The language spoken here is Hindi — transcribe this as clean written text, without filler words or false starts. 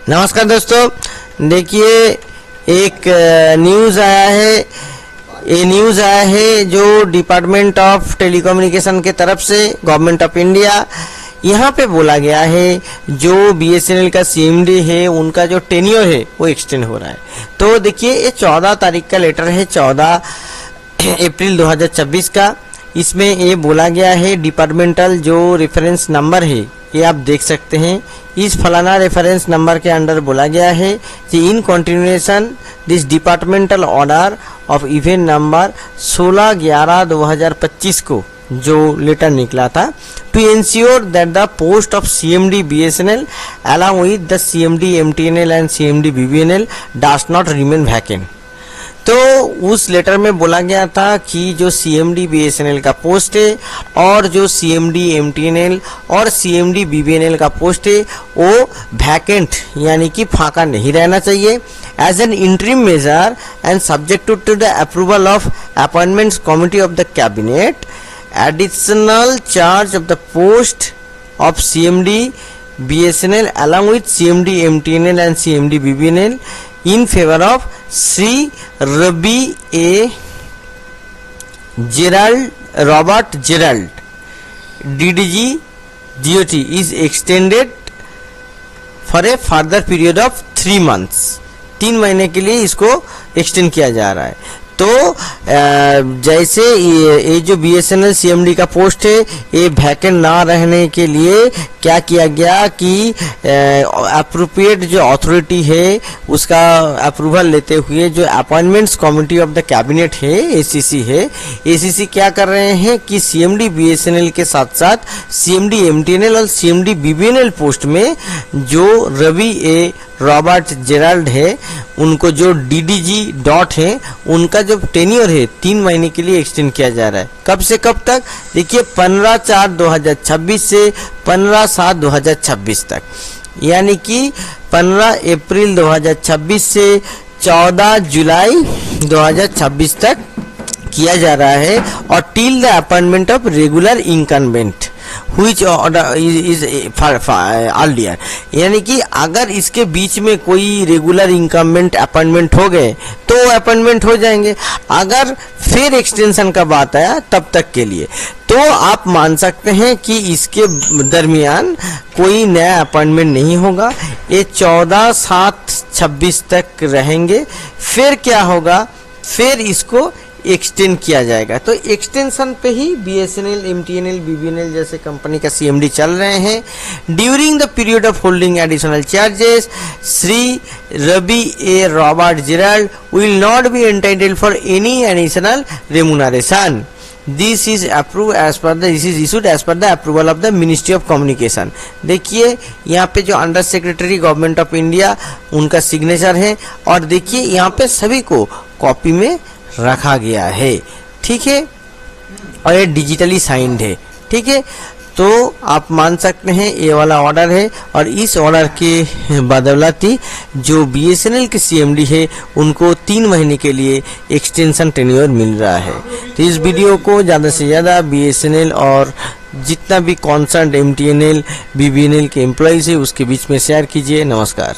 नमस्कार दोस्तों, देखिए एक न्यूज़ आया है। ये न्यूज़ आया है जो डिपार्टमेंट ऑफ टेलीकम्युनिकेशन के तरफ से गवर्नमेंट ऑफ इंडिया, यहाँ पे बोला गया है जो बीएसएनएल का सीएमडी है उनका जो टेन्योर है वो एक्सटेंड हो रहा है। तो देखिए ये 14 तारीख का लेटर है, 14 अप्रैल 2026 का। इसमें ये बोला गया है डिपार्टमेंटल जो रेफरेंस नंबर है ये आप देख सकते हैं। इस फलाना रेफरेंस नंबर के अंडर बोला गया है कि in continuation this departmental order of event number 16/11/2025 को जो लेटर निकला था, to ensure that the post of CMD BSNL along with the CMD MTNL and CMD BBNL does not remain vacant. तो उस लेटर में बोला गया था कि जो सीएमडी बीएसएनएल का पोस्ट है और जो सीएमडी एमटीएनएल और सीएमडी बीबीएनएल का पोस्ट है वो वैकेंट यानी कि फाका नहीं रहना चाहिए। As an interim measure and subject to the approval of appointments committee of the cabinet, additional charge of the post of CMD BSNL along with CMD MTNL and CMD BBNL in favor of Sri Rabi A. Robert Gerald, DDG DOT is extended for a further period of 3 months। 3 महीने के लिए इसको एक्सटेंड किया जा रहा है। तो जैसे ये जो बीएसएनएल सीएमडी का पोस्ट है ये वैकेंट ना रहने के लिए क्या किया गया कि अप्रोप्रिएट जो अथॉरिटी है उसका अप्रूवल लेते हुए जो appointments committee of the cabinet है एसीसी है, एसीसी क्या कर रहे हैं कि सीएमडी बीएसएनएल के साथ साथ सीएमडी एमटीएनएल और सीएमडी बीबीएनएल पोस्ट में जो रवि ए रॉबर्ट जेराल्ड है उनको जो डीडीजी डॉट है उनका जो टेन्योर है 3 महीने के लिए एक्सटेंड किया जा रहा है। कब से कब तक? देखिए 15/4/2026 से 15/7/2026 तक, यानी कि 15 अप्रैल 2026 से 14 जुलाई 2026 तक किया जा रहा है। और till the appointment of regular incumbent which order is earlier, यानी कि अगर इसके बीच में कोई रेगुलर इनकम्बेंट अपॉइंटमेंट हो गए तो अपॉइंटमेंट हो जाएंगे। अगर फिर एक्सटेंशन का बात आया तब तक के लिए तो आप मान सकते हैं कि इसके दरमियान कोई नया अपॉइंटमेंट नहीं होगा। ये 14/7/26 तक रहेंगे। फिर क्या होगा? फिर इसको एक्सटेंड किया जाएगा। तो एक्सटेंशन पे ही बीएसएनएल, एमटीएनएल, बीबीएनएल जैसे कंपनी का सीएमडी चल रहे हैं। During the period of holding additional charges, Shri Ravi A Robert Gerald will not be entitled for any additional remuneration. This is issued as per the approval of the ministry of communication. देखिए यहाँ पे जो under secretary government of India उनका सिग्नेचर है और देखिए यहाँ पे सभी को कॉपी में रखा गया है, ठीक है, और ये डिजिटली साइंड है, ठीक है। तो आप मान सकते हैं ये वाला ऑर्डर है और इस ऑर्डर के बदौलती जो बीएसएनएल के सीएमडी है उनको 3 महीने के लिए एक्सटेंशन टेन्योर मिल रहा है। तो इस वीडियो को ज़्यादा से ज़्यादा बीएसएनएल और जितना भी कॉन्सर्न एमटीएनएल, बीबीएनएल के एम्प्लॉयज़ है उसके बीच में शेयर कीजिए। नमस्कार।